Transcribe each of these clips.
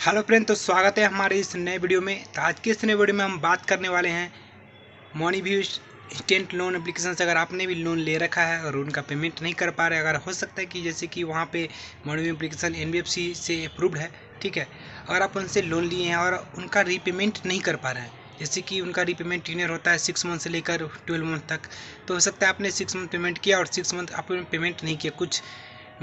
Hello friend, तो स्वागत है हमारे इस नए वीडियो में। तो आज के इस नए वीडियो में हम बात करने वाले हैं मॉनीव्यू इंस्टेंट लोन एप्लीकेशन से। अगर आपने भी लोन ले रखा है और उनका पेमेंट नहीं कर पा रहे, अगर हो सकता है कि जैसे कि वहाँ पे मॉनीव्यू एप्लीकेशन NBFC से अप्रूव्ड है, ठीक है, अगर आप उनसे लोन लिए हैं और उनका रीपेमेंट नहीं कर पा रहे हैं, जैसे कि उनका रीपेमेंट टीनियर होता है 6 मंथ से लेकर 12 मंथ तक, तो हो सकता है आपने 6 मंथ पेमेंट किया और 6 मंथ आपने पेमेंट नहीं किया, कुछ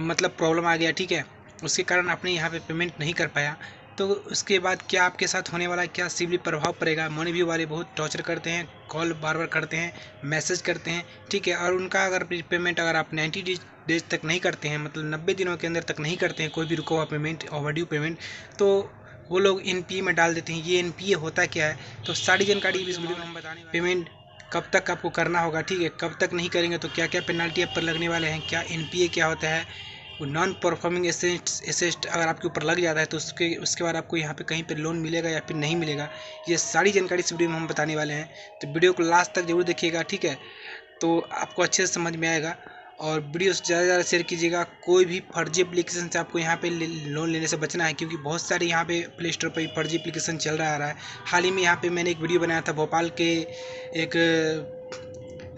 मतलब प्रॉब्लम आ गया, ठीक है, उसके कारण आपने यहाँ पे पेमेंट नहीं कर पाया। तो उसके बाद क्या आपके साथ होने वाला है, क्या सिविल प्रभाव पड़ेगा। मॉनीव्यू वाले बहुत टॉर्चर करते हैं, कॉल बार बार करते हैं, मैसेज करते हैं, ठीक है, और उनका अगर पेमेंट अगर आप 90 डेज तक नहीं करते हैं, मतलब 90 दिनों के अंदर तक नहीं करते हैं कोई भी रुका हुआ पेमेंट, ओवरड्यू पेमेंट, तो वो लोग NPA में डाल देते हैं। ये NPA होता क्या है, तो सारी जानकारी इस वीडियो में हम बताने वाले। पेमेंट कब तक आपको करना होगा, ठीक है, कब तक नहीं करेंगे तो क्या क्या पेनल्टी आप पर लगने वाले हैं, क्या NPA क्या होता है, नॉन परफॉर्मिंग एसेट अगर आपके ऊपर लग जाता है तो उसके बाद आपको यहाँ पे कहीं पे लोन मिलेगा या फिर नहीं मिलेगा, ये सारी जानकारी इस वीडियो में हम बताने वाले हैं। तो वीडियो को लास्ट तक जरूर देखिएगा, ठीक है, तो आपको अच्छे से समझ में आएगा। और वीडियो से ज़्यादा से ज़्यादा शेयर कीजिएगा। कोई भी फर्जी एप्लीकेशन से आपको यहाँ पे लोन लेने से बचना है, क्योंकि बहुत सारे यहाँ पे प्ले स्टोर पर फर्जी एप्लीकेशन चल रहा है। हाल ही में यहाँ पे मैंने एक वीडियो बनाया था, भोपाल के एक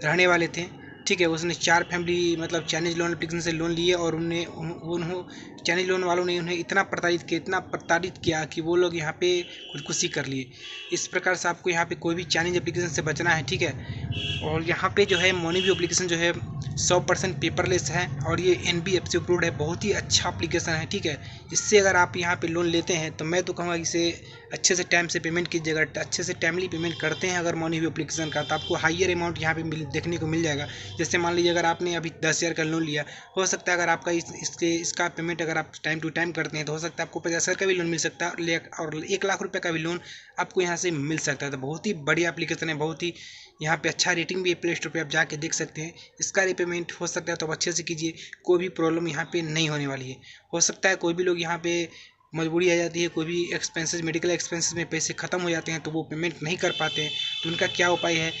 रहने वाले थे, ठीक है, उसने 4 फैमिली मतलब चाइनीज लोन एप्लीकेशन से लोन लिए और उन्होंने चाइनीज लोन वालों ने उन्हें इतना प्रताड़ित किया कि वो लोग यहाँ पे खुदकुशी कर लिए। इस प्रकार से आपको यहाँ पे कोई भी चाइनीज एप्लीकेशन से बचना है, ठीक है। और यहाँ पे जो है मॉनीव्यू एप्लीकेशन जो है 100% पेपरलेस है और ये NBFC अप्रूव्ड है, बहुत ही अच्छा एप्लीकेशन है, ठीक है। इससे अगर आप यहाँ पे लोन लेते हैं तो मैं तो कहूँगा इसे अच्छे से टाइम से पेमेंट कीजिएगा। अच्छे से टाइमली पेमेंट करते हैं अगर मॉनीव्यू एप्लीकेशन का, तो आपको हाइयर अमाउंट यहाँ पे देखने को मिल जाएगा। जैसे मान लीजिए अगर आपने अभी 10,000 का लोन लिया, हो सकता है अगर आपका इसका पेमेंट अगर आप टाइम टू टाइम करते हैं तो हो सकता है आपको 50,000 का भी लोन मिल सकता है और 1 लाख रुपये का भी लोन आपको यहाँ से मिल सकता है। तो बहुत ही बढ़िया एप्लीकेशन है, बहुत ही यहाँ पे अच्छा रेटिंग भी है प्ले स्टोर पे, आप जाके देख सकते हैं। इसका रीपेमेंट हो सकता है तो आप अच्छे से कीजिए, कोई भी प्रॉब्लम यहाँ पे नहीं होने वाली है। हो सकता है कोई भी लोग यहाँ पे मजबूरी आ जाती है, कोई भी एक्सपेंसेस मेडिकल एक्सपेंसेस में पैसे ख़त्म हो जाते हैं तो वो पेमेंट नहीं कर पाते हैं, तो उनका क्या उपाय है,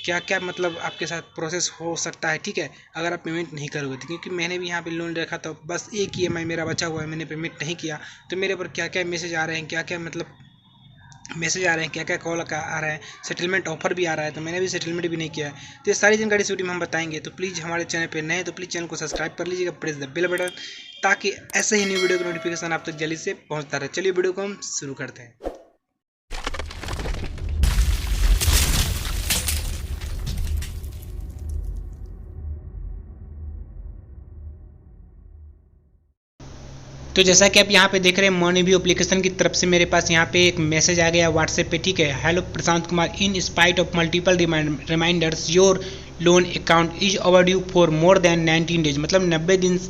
क्या क्या मतलब आपके साथ प्रोसेस हो सकता है, ठीक है, अगर आप पेमेंट नहीं करोगे तो। क्योंकि मैंने भी यहाँ पे लोन रखा था, बस एक EMI मेरा बचा हुआ है, मैंने पेमेंट नहीं किया, तो मेरे पर क्या क्या मैसेज आ रहे हैं, क्या क्या मतलब मैसेज आ रहे हैं, क्या क्या कॉल आ रहा है, सेटलमेंट ऑफर भी आ रहा है, तो मैंने भी सेटलमेंट भी नहीं किया है। तो ये सारी जानकारी इस वीडियो में हम बताएंगे। तो प्लीज़ हमारे चैनल पे नए तो प्लीज़ चैनल को सब्सक्राइब कर लीजिएगा, प्रेस द बेल बटन, ताकि ऐसे ही न्यू वीडियो का नोटिफिकेशन आप तक जल्दी से पहुंचता रहे। चलिए वीडियो को हम शुरू करते हैं। तो जैसा कि आप यहाँ पे देख रहे हैं, मॉनीव्यू एप्लीकेशन की तरफ से मेरे पास यहाँ पे एक मैसेज आ गया व्हाट्सएप पे, ठीक है। Hello Prashant Kumar, in spite of multiple reminders your loan account is overdue for more than 19 days, मतलब 90 दिन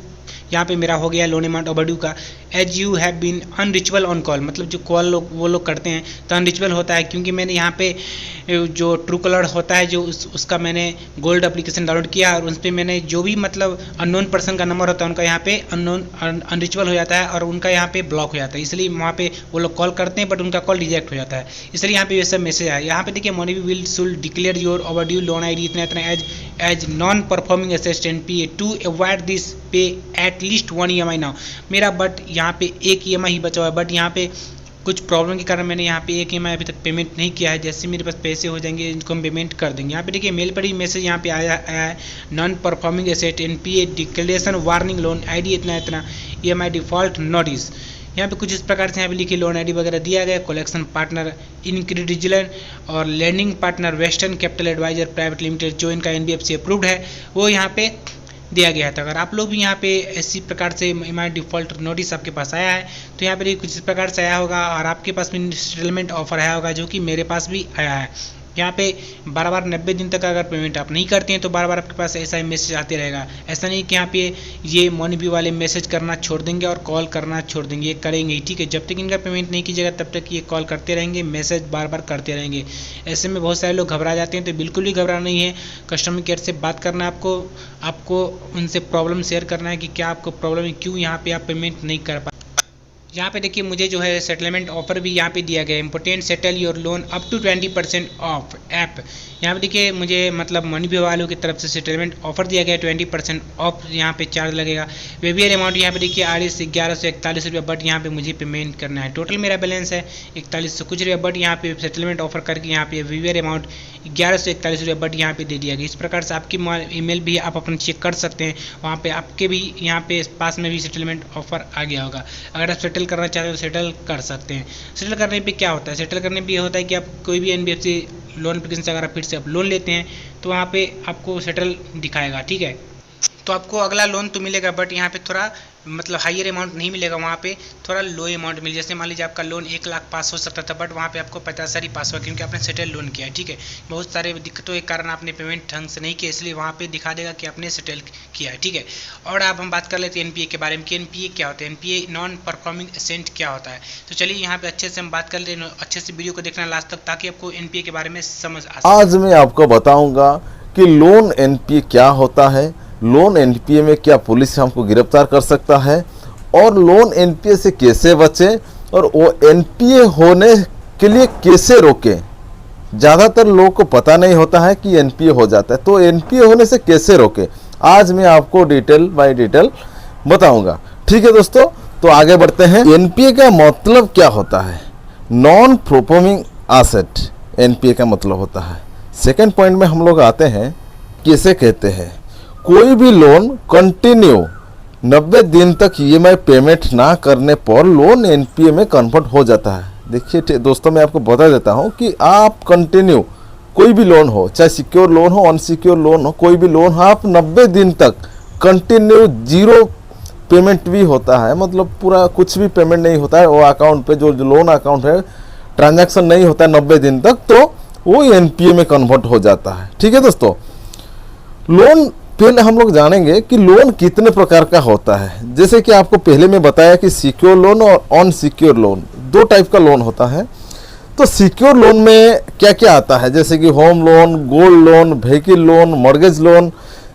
यहाँ पे मेरा हो गया लोन अमाउंट ओवरड्यू का। As you have been unreachable on call, मतलब जो कॉल वो लोग करते हैं तो अनरिचेबल होता है, क्योंकि मैंने यहाँ पे जो ट्रू कलर होता है जो उसका मैंने गोल्ड एप्लीकेशन डाउनलोड किया और उस पर मैंने जो भी मतलब अननोन पर्सन का नंबर होता है उनका यहाँ पे अनरिचेबल हो जाता है और उनका यहाँ पे ब्लॉक हो जाता है, इसलिए वहाँ पे वो लोग कॉल करते हैं बट उनका कॉल रिजेक्ट हो जाता है, इसलिए यहाँ पे ये सब मैसेज आया। यहाँ पे देखिए, Moneyview will should declare your overdue loan ID इतना इतना as non performing asset NPA to avoid this pay at least 1 EMI now. मेरा बट यहाँ पे 1 EMI ही बचा हुआ है, बट यहाँ पे कुछ प्रॉब्लम के कारण मैंने यहाँ पे 1 EMI अभी तक पेमेंट नहीं किया है। जैसे मेरे पास पैसे हो जाएंगे इनको हम पेमेंट कर देंगे। यहाँ पे देखिए मेल पर ही मैसेज यहाँ पे आया है, non performing asset NPA declaration warning loan ID इतना इतना EMI डिफॉल्ट नोटिस। यहाँ पे कुछ इस प्रकार से यहाँ पे लिखी लोन ID वगैरह दिया गया। कलेक्शन पार्टनर इनक्रेडिजिलन और lending partner Western Capital Advisor Private Limited, जो इनका NBFC अप्रूव्ड है, वो यहाँ पे दिया गया है। तो अगर आप लोग भी यहाँ पे इसी प्रकार से EMI डिफ़ॉल्ट नोटिस आपके पास आया है तो यहाँ पे कुछ इस प्रकार से आया होगा और आपके पास भी सेटलमेंट ऑफर आया होगा, जो कि मेरे पास भी आया है। यहाँ पे बार बार 90 दिन तक अगर पेमेंट आप नहीं करते हैं तो बार बार आपके पास ऐसा ही मैसेज आते रहेगा। ऐसा नहीं कि यहाँ पे ये मॉनीव्यू वाले मैसेज करना छोड़ देंगे और कॉल करना छोड़ देंगे, ये करेंगे ही, ठीक है। जब तक इनका पेमेंट नहीं कीजिएगा तब तक ये कॉल करते रहेंगे, मैसेज बार बार करते रहेंगे। ऐसे में बहुत सारे लोग घबरा जाते हैं, तो बिल्कुल भी घबराना नहीं है। कस्टमर केयर से बात करना है आपको उनसे प्रॉब्लम शेयर करना है कि क्या आपको प्रॉब्लम है, क्यों यहाँ पर आप पेमेंट नहीं कर पा। यहाँ पे देखिए मुझे जो है सेटलमेंट ऑफर भी यहाँ पे दिया गया है, important settle your loan up to 20% off app. यहाँ पे देखिए मुझे मतलब मनी वालों की तरफ से सेटलमेंट ऑफर दिया गया है, 20% ऑफ यहाँ पे चार्ज लगेगा। वेवियर अमाउंट यहाँ पे देखिए RS 1141 रुपये, बट यहाँ पे मुझे पेमेंट करना है। टोटल मेरा बैलेंस है 4100 कुछ रुपये, बट यहाँ पे सेटलमेंट ऑफर करके यहाँ पे वेवियर अमाउंट 1141 रुपये बट यहाँ पे दे दिया गया। इस प्रकार से आपकी ईमेल भी आप अपन चेक कर सकते हैं, वहाँ पे आपके भी यहाँ पे पास में भी सेटलमेंट ऑफर आ गया होगा। अगर आप सेटल करना चाहते हो तो सेटल कर सकते हैं। सेटल करने पे क्या होता है, सेटल करने पे ये होता है कि आप कोई भी NBFC लोन एप्लीकेशन से अगर आप फिर से आप लोन लेते हैं तो वहाँ पे आपको सेटल दिखाएगा, ठीक है। तो आपको अगला लोन तो मिलेगा, बट यहाँ पे थोड़ा मतलब हाइयर अमाउंट नहीं मिलेगा, वहाँ पे थोड़ा लो अमाउंट मिले। जैसे मान लीजिए आपका लोन 1 लाख पास हो सकता था, बट वहाँ पे आपको 50,000 ही पास हुआ, क्योंकि आपने सेटल लोन किया है, ठीक है। बहुत सारे दिक्कतों के कारण आपने पेमेंट ढंग से नहीं किया, इसलिए वहाँ पे दिखा देगा कि आपने सेटल किया है, ठीक है। और अब हम बात कर लेते हैं NPA के बारे में कि NPA क्या होता है, NPA नॉन परफॉर्मिंग एसेट क्या होता है। तो चलिए यहाँ पे अच्छे से हम बात कर लेते हैं, अच्छे से वीडियो को देखना लास्ट तक, ताकि आपको NPA के बारे में समझ आ सके। आज मैं आपको बताऊंगा कि लोन NPA क्या होता है, लोन NPA में क्या पुलिस हमको गिरफ्तार कर सकता है, और लोन NPA से कैसे बचें, और वो NPA होने के लिए कैसे रोकें। ज़्यादातर लोगों को पता नहीं होता है कि NPA हो जाता है, तो NPA होने से कैसे रोकें आज मैं आपको डिटेल बाय डिटेल बताऊंगा, ठीक है दोस्तों। तो आगे बढ़ते हैं। NPA का मतलब क्या होता है, नॉन परफॉर्मिंग एसेट NPA का मतलब होता है। सेकेंड पॉइंट में हम लोग आते हैं, कैसे कहते हैं, कोई भी लोन कंटिन्यू 90 दिन तक EMI पेमेंट ना करने पर लोन NPA में कन्वर्ट हो जाता है। देखिए दोस्तों, मैं आपको बता देता हूँ कि आप कंटिन्यू कोई भी लोन हो, चाहे सिक्योर लोन हो अनसिक्योर लोन हो, कोई भी लोन हो, आप 90 दिन तक कंटिन्यू जीरो पेमेंट भी होता है, मतलब पूरा कुछ भी पेमेंट नहीं होता है वो अकाउंट पे, जो लोन अकाउंट है ट्रांजैक्शन नहीं होता है 90 दिन तक, तो वो NPA में कन्वर्ट हो जाता है, ठीक है दोस्तों। लोन पहले हम लोग जानेंगे कि लोन कितने प्रकार का होता है। जैसे कि आपको पहले मैं बताया कि सिक्योर लोन और अनसिक्योर लोन, दो टाइप का लोन होता है। तो सिक्योर लोन में क्या क्या आता है, जैसे कि home loan, gold loan, vehicle loan, mortgage loan,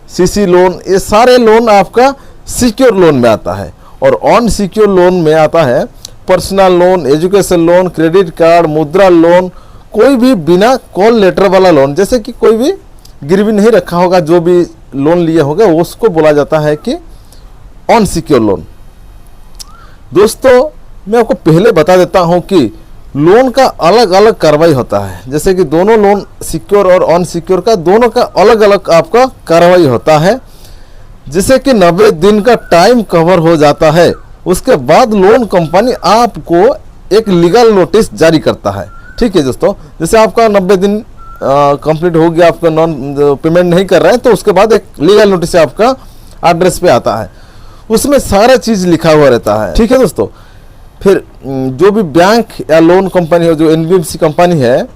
CC loan, ये सारे लोन आपका सिक्योर लोन में आता है। और अनसिक्योर लोन में आता है personal loan, education loan, credit card, मुद्रा लोन, कोई भी बिना कॉल लेटर वाला लोन, जैसे कि कोई भी गिरवी नहीं रखा होगा, जो भी लोन लिए होगा उसको बोला जाता है कि अनसिक्योर लोन। दोस्तों मैं आपको पहले बता देता हूं कि लोन का अलग अलग कार्रवाई होता है, जैसे कि दोनों लोन सिक्योर और अनसिक्योर का दोनों का अलग अलग आपका कार्रवाई होता है। जैसे कि 90 दिन का टाइम कवर हो जाता है, उसके बाद लोन कंपनी आपको एक लीगल नोटिस जारी करता है, ठीक है दोस्तों। जैसे आपका 90 दिन कंप्लीट हो गया, आपका नॉन पेमेंट नहीं कर रहे हैं, तो उसके बाद एक लीगल नोटिस आपका एड्रेस पे आता है, उसमें सारा चीज़ लिखा हुआ रहता है, ठीक है दोस्तों। फिर जो भी बैंक या लोन कंपनी हो, जो NBFC कंपनी है,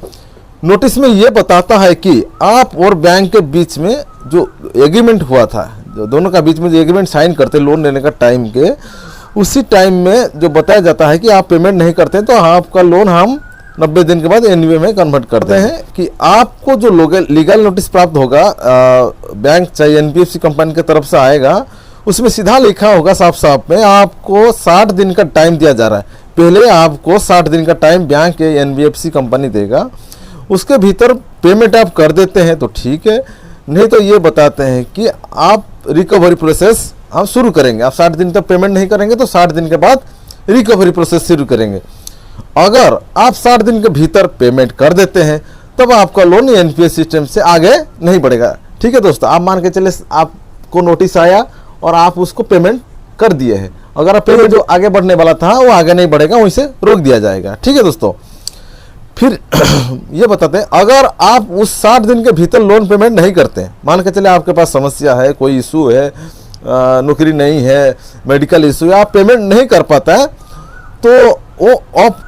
नोटिस में ये बताता है कि आप और बैंक के बीच में जो एग्रीमेंट हुआ था, जो दोनों का बीच में जो एग्रीमेंट साइन करते लोन लेने का टाइम के, उसी टाइम में जो बताया जाता है कि आप पेमेंट नहीं करते हैं तो आपका लोन हम 90 दिन के बाद NPA में कन्वर्ट करते हैं। कि आपको जो लीगल नोटिस प्राप्त होगा बैंक चाहे NBFC कंपनी की तरफ से आएगा, उसमें सीधा लिखा होगा साफ साफ में आपको 60 दिन का टाइम दिया जा रहा है। पहले आपको 60 दिन का टाइम बैंक या NBFC कंपनी देगा, उसके भीतर पेमेंट आप कर देते हैं तो ठीक है, नहीं तो ये बताते हैं कि आप रिकवरी प्रोसेस हम शुरू करेंगे। आप 60 दिन तक पेमेंट नहीं करेंगे तो 60 दिन के बाद रिकवरी प्रोसेस शुरू करेंगे। अगर आप 60 दिन के भीतर पेमेंट कर देते हैं तब आपका लोन NPA सिस्टम से आगे नहीं बढ़ेगा, ठीक है दोस्तों। आप मान के चले आपको नोटिस आया और आप उसको पेमेंट कर दिए हैं, अगर आप पेमेंट जो आगे बढ़ने वाला था वो आगे नहीं बढ़ेगा, वहीं से रोक दिया जाएगा, ठीक है दोस्तों। फिर ये बताते हैं, अगर आप उस 60 दिन के भीतर लोन पेमेंट नहीं करते, मान के चले आपके पास समस्या है, कोई इशू है, नौकरी नहीं है, मेडिकल इशू है, आप पेमेंट नहीं कर पाता है, तो वो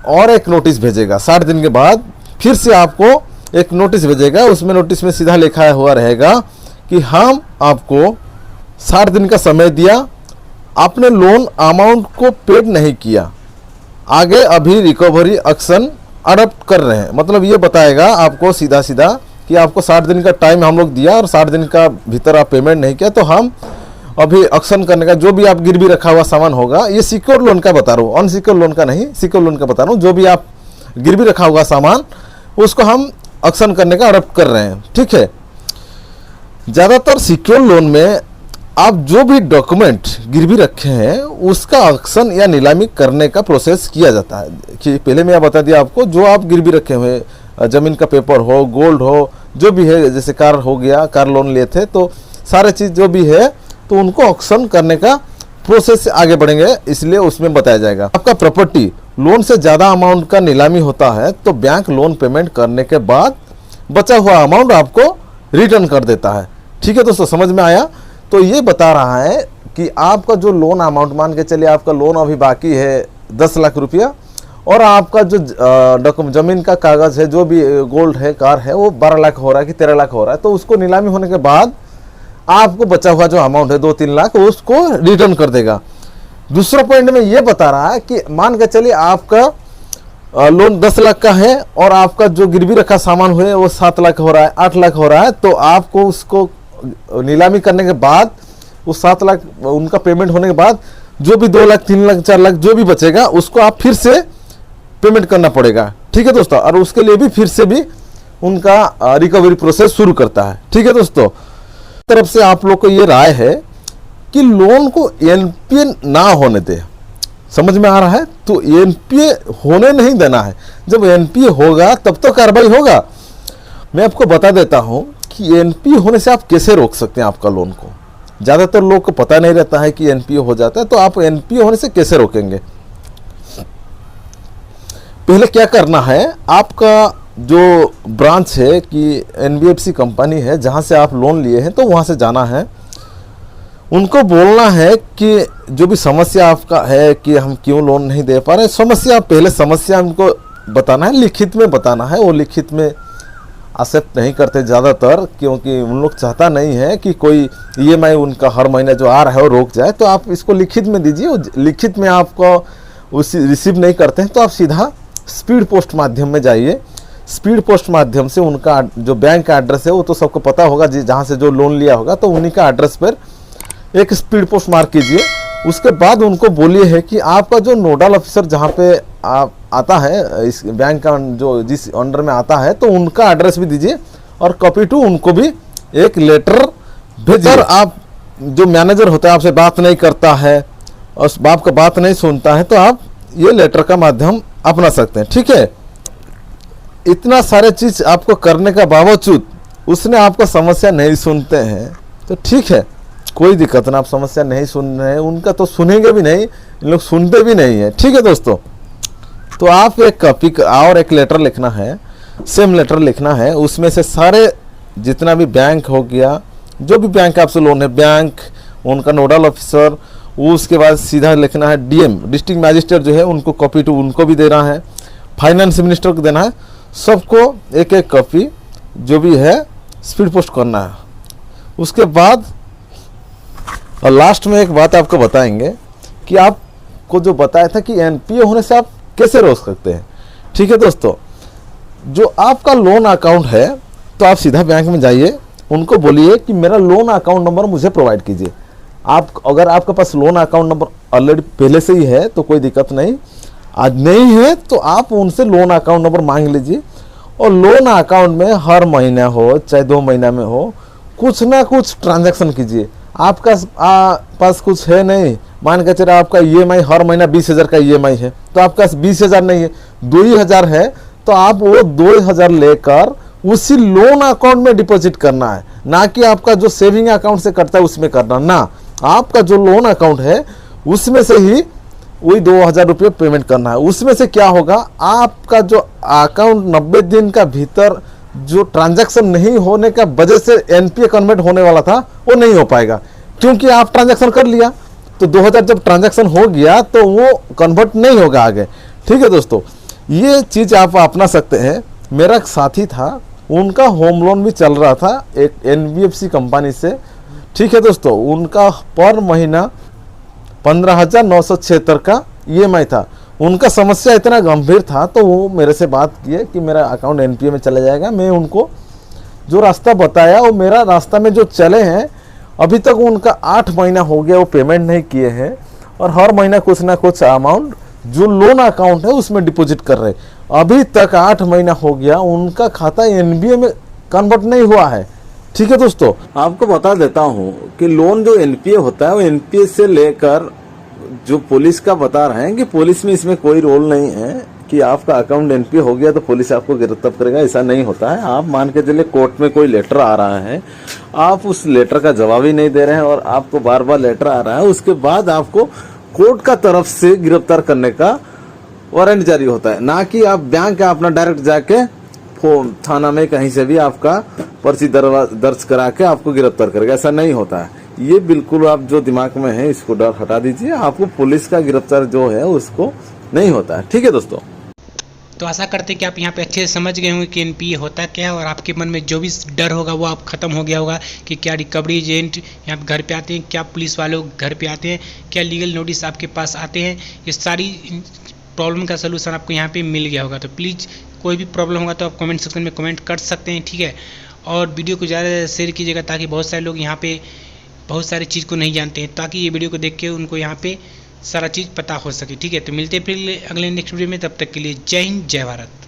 और एक नोटिस भेजेगा 60 दिन के बाद, फिर से आपको एक नोटिस भेजेगा। उसमें नोटिस में सीधा लिखा हुआ रहेगा कि हम आपको 60 दिन का समय दिया, आपने लोन अमाउंट को पेड नहीं किया, आगे अभी रिकवरी एक्शन अडॉप्ट कर रहे हैं। मतलब ये बताएगा आपको सीधा सीधा कि आपको 60 दिन का टाइम हम लोग दिया और 60 दिन का भीतर आप पेमेंट नहीं किया तो हम अभी ऑक्शन करने का, जो भी आप गिरवी रखा हुआ सामान होगा, ये सिक्योर लोन का बता रहा हूँ, अनसिक्योर लोन का नहीं, सिक्योर लोन का बता रहा हूँ। जो भी आप गिरवी रखा हुआ सामान उसको हम ऑक्शन करने का अडॉप्ट कर रहे हैं, ठीक है। ज़्यादातर सिक्योर लोन में आप जो भी डॉक्यूमेंट गिरवी रखे हैं उसका ऑक्शन या नीलामी करने का प्रोसेस किया जाता है। कि पहले मैं बता दिया आपको, जो आप गिरवी रखे हुए ज़मीन का पेपर हो, गोल्ड हो, जो भी है, जैसे कार हो गया, कार लोन लिए थे, तो सारे चीज़ जो भी है तो उनको ऑक्शन करने का प्रोसेस से आगे बढ़ेंगे, इसलिए उसमें बताया जाएगा। आपका प्रॉपर्टी लोन से ज़्यादा अमाउंट का नीलामी होता है तो बैंक लोन पेमेंट करने के बाद बचा हुआ अमाउंट आपको रिटर्न कर देता है, ठीक है दोस्तों, समझ में आया। तो ये बता रहा है कि आपका जो लोन अमाउंट, मान के चलिए आपका लोन अभी बाकी है 10 लाख रुपया, और आपका जो ज़मीन का कागज़ है, जो भी गोल्ड है, कार है, वो 12 लाख हो रहा है कि 13 लाख हो रहा है, तो उसको नीलामी होने के बाद आपको बचा हुआ जो अमाउंट है 2-3 लाख, उसको रिटर्न कर देगा। दूसरा पॉइंट में ये बता रहा है कि मान के चलिए आपका लोन 10 लाख का है और आपका जो गिरवी रखा सामान हुए वो 7 लाख हो रहा है, 8 लाख हो रहा है, तो आपको उसको नीलामी करने के बाद उस 7 लाख उनका पेमेंट होने के बाद जो भी 2 लाख, 3 लाख, 4 लाख जो भी बचेगा उसको आप फिर से पेमेंट करना पड़ेगा, ठीक है दोस्तों। और उसके लिए भी फिर से भी उनका रिकवरी प्रोसेस शुरू करता है, ठीक है दोस्तों। तरफ से आप लोग को ये राय है कि लोन को एनपीए ना होने दे, समझ में आ रहा है। तो एनपीए होने नहीं देना है, जब एनपीए होगा तब तो कार्रवाई होगा। मैं आपको बता देता हूं कि एनपीए होने से आप कैसे रोक सकते हैं आपका लोन को। ज़्यादातर लोग को पता नहीं रहता है कि एनपीए हो जाता है, तो आप एनपीए होने से कैसे रोकेंगे। पहले क्या करना है, आपका जो ब्रांच है कि एनबीएफसी कंपनी है जहाँ से आप लोन लिए हैं, तो वहाँ से जाना है, उनको बोलना है कि जो भी समस्या आपका है कि हम क्यों लोन नहीं दे पा रहे, समस्या पहले समस्या उनको बताना है, लिखित में बताना है। वो लिखित में एक्सेप्ट नहीं करते ज़्यादातर, क्योंकि उन लोग चाहता नहीं है कि कोई ईएमआई उनका हर महीने जो आ रहा है वो रोक जाए। तो आप इसको लिखित में दीजिए, लिखित में आपको उसी रिसीव नहीं करते हैं तो आप सीधा स्पीड पोस्ट माध्यम में जाइए। स्पीड पोस्ट माध्यम से उनका जो बैंक का एड्रेस है वो तो सबको पता होगा, जहाँ से जो लोन लिया होगा, तो उन्हीं का एड्रेस पर एक स्पीड पोस्ट मार्क कीजिए। उसके बाद उनको बोलिए है कि आपका जो नोडल ऑफिसर जहाँ पे आता है इस बैंक का, जो जिस अंडर में आता है, तो उनका एड्रेस भी दीजिए और कॉपी टू उनको भी एक लेटर भेजिए। आप जो मैनेजर होता है आपसे बात नहीं करता है और आपका बात नहीं सुनता है, तो आप ये लेटर का माध्यम अपना सकते हैं, ठीक है। इतना सारे चीज आपको करने का बावजूद उसने आपका समस्या नहीं सुनते हैं, तो ठीक है, कोई दिक्कत ना, आप समस्या नहीं सुन रहे हैं, उनका तो सुनेंगे भी नहीं, इन लोग सुनते भी नहीं है, ठीक है दोस्तों। तो आप एक कॉपी और एक लेटर लिखना है, सेम लेटर लिखना है, उसमें से सारे जितना भी बैंक हो गया, जो भी बैंक आपसे लोन है, बैंक, उनका नोडल ऑफिसर, उसके बाद सीधा लिखना है डीएम, डिस्ट्रिक्ट मैजिस्ट्रेट जो है, उनको कॉपी टू उनको भी देना है, फाइनेंस मिनिस्टर को देना है, सबको एक एक कॉपी जो भी है स्पीड पोस्ट करना है। उसके बाद और लास्ट में एक बात आपको बताएंगे कि आपको जो बताया था कि एनपीए होने से आप कैसे रोक सकते हैं, ठीक है दोस्तों। जो आपका लोन अकाउंट है, तो आप सीधा बैंक में जाइए, उनको बोलिए कि मेरा लोन अकाउंट नंबर मुझे प्रोवाइड कीजिए। आप अगर आपके पास लोन अकाउंट नंबर ऑलरेडी पहले से ही है तो कोई दिक्कत नहीं, आज नहीं है तो आप उनसे लोन अकाउंट नंबर मांग लीजिए और लोन अकाउंट में हर महीना हो चाहे 2 महीना में हो, कुछ ना कुछ ट्रांजैक्शन कीजिए। आपका पास कुछ है नहीं, मान के चलिए आपका ईएमआई हर महीना 20,000 का ईएमआई है, तो आपका 20,000 नहीं है, 2,000 है, तो आप वो 2,000 लेकर उसी लोन अकाउंट में डिपॉजिट करना है, ना कि आपका जो सेविंग अकाउंट से कटता है उसमें करना ना। आपका जो लोन अकाउंट है उसमें से ही वही 2,000 रुपये पेमेंट करना है। उसमें से क्या होगा, आपका जो अकाउंट 90 दिन का भीतर जो ट्रांजैक्शन नहीं होने का वजह से एनपीए कन्वर्ट होने वाला था वो नहीं हो पाएगा, क्योंकि आप ट्रांजैक्शन कर लिया। तो 2,000 जब ट्रांजैक्शन हो गया तो वो कन्वर्ट नहीं होगा आगे, ठीक है दोस्तों। ये चीज़ आप अपना सकते हैं। मेरा एक साथी था, उनका होम लोन भी चल रहा था एक एनबीएफसी कंपनी से, ठीक है दोस्तों। उनका पर महीना 15,976 का ईएमआई था। उनका समस्या इतना गंभीर था तो वो मेरे से बात किए कि मेरा अकाउंट एनपीए में चला जाएगा। मैं उनको जो रास्ता बताया वो मेरा रास्ता में जो चले हैं अभी तक उनका 8 महीना हो गया वो पेमेंट नहीं किए हैं और हर महीना कुछ ना कुछ अमाउंट जो लोन अकाउंट है उसमें डिपॉजिट कर रहे हैं। अभी तक 8 महीना हो गया उनका खाता एनपीए में कन्वर्ट नहीं हुआ है। ठीक है दोस्तों, आपको बता देता हूं कि लोन जो एनपीए होता है वो एनपीए से लेकर जो पुलिस का बता रहे हैं कि पुलिस में इसमें कोई रोल नहीं है कि आपका अकाउंट एनपीए हो गया तो पुलिस आपको गिरफ्तार करेगा, ऐसा नहीं होता है। आप मान के चलिए कोर्ट में कोई लेटर आ रहा है, आप उस लेटर का जवाब ही नहीं दे रहे हैं और आपको बार बार लेटर आ रहा है, उसके बाद आपको कोर्ट का तरफ से गिरफ्तार करने का वारंट जारी होता है, ना कि आप बैंक का अपना डायरेक्ट जाके थाना में कहीं से भी आपका पर्ची दर्ज करा के आपको गिरफ्तार करेगा, ऐसा नहीं होता है। ये बिल्कुल आप जो दिमाग में है इसको डर हटा दीजिए, आपको पुलिस का गिरफ्तार जो है उसको नहीं होता है। ठीक है दोस्तों, तो आशा करते हैं कि आप यहाँ पे अच्छे से समझ गए होंगे कि एनपीए होता क्या है और आपके मन में जो भी डर होगा वो आप खत्म हो गया होगा कि क्या रिकवरी एजेंट यहाँ पे घर पे आते हैं, क्या पुलिस वाले घर पे आते हैं, क्या लीगल नोटिस आपके पास आते हैं। ये सारी प्रॉब्लम का सलूशन आपको यहाँ पे मिल गया होगा। तो प्लीज़ कोई भी प्रॉब्लम होगा तो आप कमेंट सेक्शन में कमेंट कर सकते हैं, ठीक है। और वीडियो को ज़्यादा से शेयर कीजिएगा ताकि बहुत सारे लोग यहाँ पे बहुत सारी चीज़ को नहीं जानते हैं, ताकि ये वीडियो को देख के उनको यहाँ पे सारा चीज़ पता हो सके, ठीक है। तो मिलते हैं फिर अगले नेक्स्ट वीडियो में, तब तक के लिए जय हिंद जय भारत।